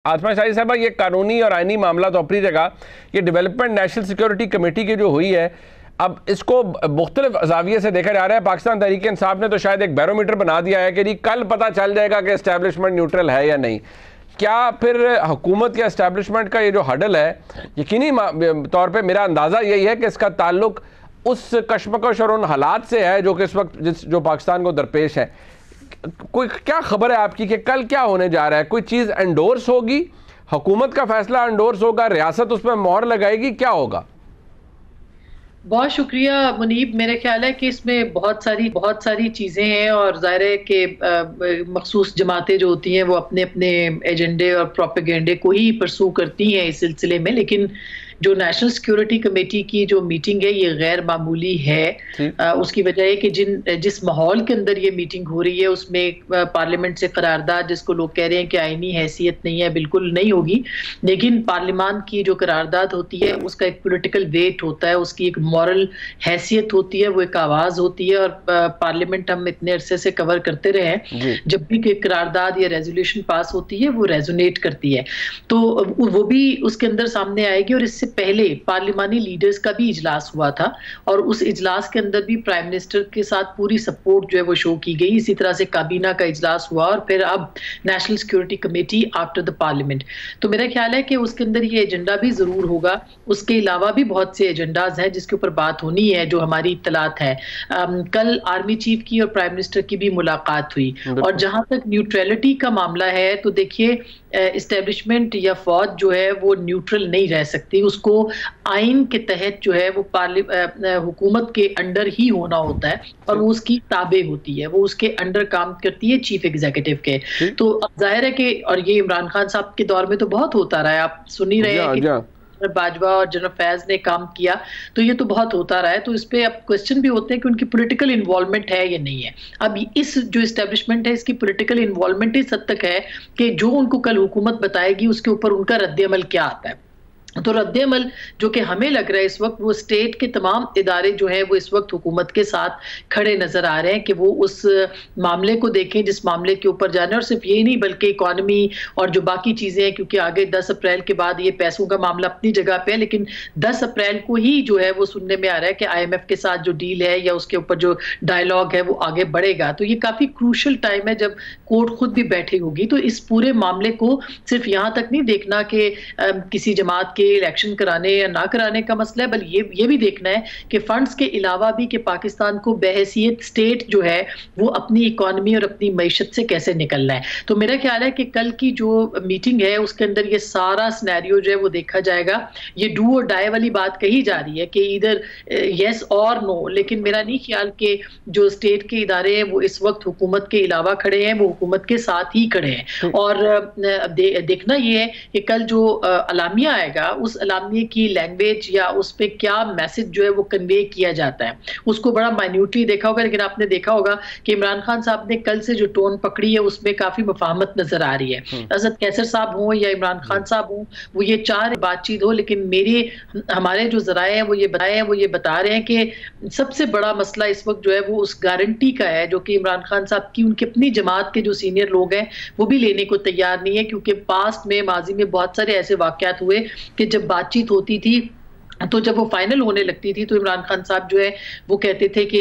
आसमा शाही साहब, ये कानूनी और आईनी मामला तो अपनी जगह, ये डेवलपमेंट नेशनल सिक्योरिटी कमेटी की जो हुई है, अब इसको मुख्तलिफ ज़ाविये से देखा जा रहा है। पाकिस्तान तहरीक इंसाफ ने तो शायद एक बैरोमीटर बना दिया है कि जी कल पता चल जाएगा कि एस्टैब्लिशमेंट न्यूट्रल है या नहीं। क्या फिर हुकूमत या एस्टैब्लिशमेंट का ये जो हडल है, यकीनी तौर पर मेरा अंदाज़ा यही है कि इसका ताल्लुक उस कशमकश और उन हालात से है जो कि इस वक्त जो पाकिस्तान को दरपेश है। कोई क्या खबर है आपकी कि कल क्या होने जा रहा है? कोई चीज़ एंडोर्स होगी, हुकूमत का फैसला एंडोर्स होगा, रियासत उस पर मोहर लगाएगी, क्या होगा? बहुत शुक्रिया मुनीब। मेरे ख्याल है कि इसमें बहुत सारी चीज़ें हैं और ज़ाहिर है कि मखसूस जमातें जो होती हैं वो अपने अपने एजेंडे और प्रोपेगेंडे को ही परसू करती हैं इस सिलसिले में, लेकिन जो नेशनल सिक्योरिटी कमेटी की जो मीटिंग है ये गैर मामूली है। उसकी वजह है कि जिस माहौल के अंदर ये मीटिंग हो रही है उसमें पार्लियामेंट से करारदाद, जिसको लोग कह रहे हैं कि आईनी हैसियत नहीं है, बिल्कुल नहीं होगी, लेकिन पार्लियामान की जो करारदाद होती है उसका एक पॉलिटिकल वेट होता है, उसकी एक मॉरल हैसियत होती है, वो एक आवाज़ होती है। और पार्लियामेंट हम इतने अरसे से कवर करते रहे हैं, जब भी कोई करारदाद या रेजोल्यूशन पास होती है वो रेजोनेट करती है, तो वो भी उसके अंदर सामने आएगी। और इससे पहले पार्लिमानी लीडर्स का भी इजलास हुआ था और उस इजलास के अंदर भी प्राइम मिनिस्टर के साथ पूरी सपोर्ट जो है वो शो की गई। इसी तरह से काबीना का इजलास हुआ और फिर अब national security committee after the parliament. तो मेरा ख्याल है कि उसके अंदर ये एजेंडा भी जरूर होगा। उसके अलावा भी बहुत से एजेंडाज हैं जिसके ऊपर बात होनी है, जो हमारी इत्तलात है। कल आर्मी चीफ की और प्राइम मिनिस्टर की भी मुलाकात हुई। और जहां तक न्यूट्रलिटी का मामला है तो देखिए, एस्टेब्लिशमेंट या फौज जो है वो न्यूट्रल नहीं रह सकती, उसको आइन के तहत जो है वो हुकूमत के अंडर ही होना होता है और वो उसकी ताबे होती है, वो उसके अंडर काम करती है चीफ एग्जीक्यूटिव के। तो अब जाहिर है कि, और ये इमरान खान साहब के दौर में तो बहुत होता रहा है, आप सुन ही रहे हैं कि बाजवा और जनरल फैज ने काम किया, तो ये तो बहुत होता रहा है। तो इस पे अब क्वेश्चन भी होते हैं कि उनकी पॉलिटिकल इन्वॉल्वमेंट है या नहीं है। अब इस जो एस्टेब्लिशमेंट है इसकी पॉलिटिकल इन्वॉल्वमेंट इस हद तक है कि जो उनको कल हुकूमत बताएगी उसके ऊपर उनका रद्द-ए-अमल क्या आता है। तो रद्द-ए-अमल जो कि हमें लग रहा है इस वक्त, वो स्टेट के तमाम इदारे जो हैं वो इस वक्त हुकूमत के साथ खड़े नजर आ रहे हैं कि वो उस मामले को देखें जिस मामले के ऊपर जाना है। और सिर्फ ये नहीं बल्कि इकॉनमी और जो बाकी चीज़ें हैं, क्योंकि आगे 10 अप्रैल के बाद ये पैसों का मामला अपनी जगह पे है, लेकिन 10 अप्रैल को ही जो है वो सुनने में आ रहा है कि IMF के साथ जो डील है या उसके ऊपर जो डायलॉग है वो आगे बढ़ेगा। तो ये काफ़ी क्रूशल टाइम है जब कोर्ट खुद भी बैठी होगी। तो इस पूरे मामले को सिर्फ यहाँ तक नहीं देखना कि किसी जमात के इलेक्शन कराने या ना कराने का मसला है, बल्कि ये भी देखना है कि फंड्स के अलावा भी कि पाकिस्तान को बहैसियत स्टेट जो है वो अपनी इकॉनमी और अपनी मईशत से कैसे निकलना है। तो मेरा ख्याल है कि कल की जो मीटिंग है उसके अंदर ये सारा सिनेरियो जो है वो देखा जाएगा। ये डू और डाई वाली बात कही जा रही है कि इधर यस और नो, लेकिन मेरा नहीं ख्याल कि जो स्टेट के इदारे हैं वो इस वक्त हुकूमत के अलावा खड़े हैं, वो हुकूमत के साथ ही खड़े हैं। और देखना ये है कि कल जो अलामिया आएगा उस अलामिया की लैंग्वेज या उस पे क्या मैसेज जो है वो कन्वे किया जाता है, उसको बड़ा माइन्यूटली देखा होगा। लेकिन आपने देखा होगा कि इमरान खान साहब ने कल से जो टोन पकड़ी है उसमें काफी मुफाहमत नजर आ रही है। असद कैसर साहब हों या इमरान खान साहब हों, वो ये चार बातचीत हो, लेकिन हमारे जो जराए हैं वो ये बता रहे हैं कि सबसे बड़ा मसला इस वक्त जो है वो उस गारंटी का है, जो कि इमरान खान साहब की उनकी अपनी जमात के जो सीनियर लोग हैं वो भी लेने को तैयार नहीं है। क्योंकि पास्ट में माजी में बहुत सारे ऐसे वाकयात हुए कि जब बातचीत होती थी तो जब वो फाइनल होने लगती थी तो इमरान खान साहब जो है वो कहते थे कि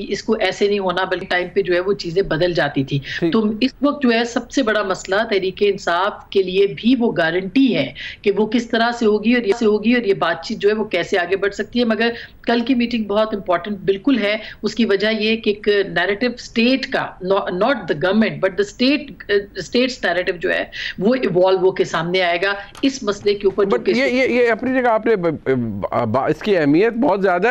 इसको ऐसे नहीं होना, बल्कि टाइम पे जो है वो चीजें बदल जाती थी। तो इस वक्त जो है सबसे बड़ा मसला तहरीक इंसाफ के लिए भी वो गारंटी है कि वो किस तरह से होगी और ये बातचीत जो है वो कैसे आगे बढ़ सकती है। मगर कल की मीटिंग बहुत इंपॉर्टेंट बिल्कुल है। उसकी वजह ये कि एक नैरेटिव स्टेट का, not the government but the states narrative जो है वो इवॉल्व होकर सामने आएगा इस मसले के ऊपर। ये अपनी जगह आपने इसकी अहमियत बहुत ज्यादा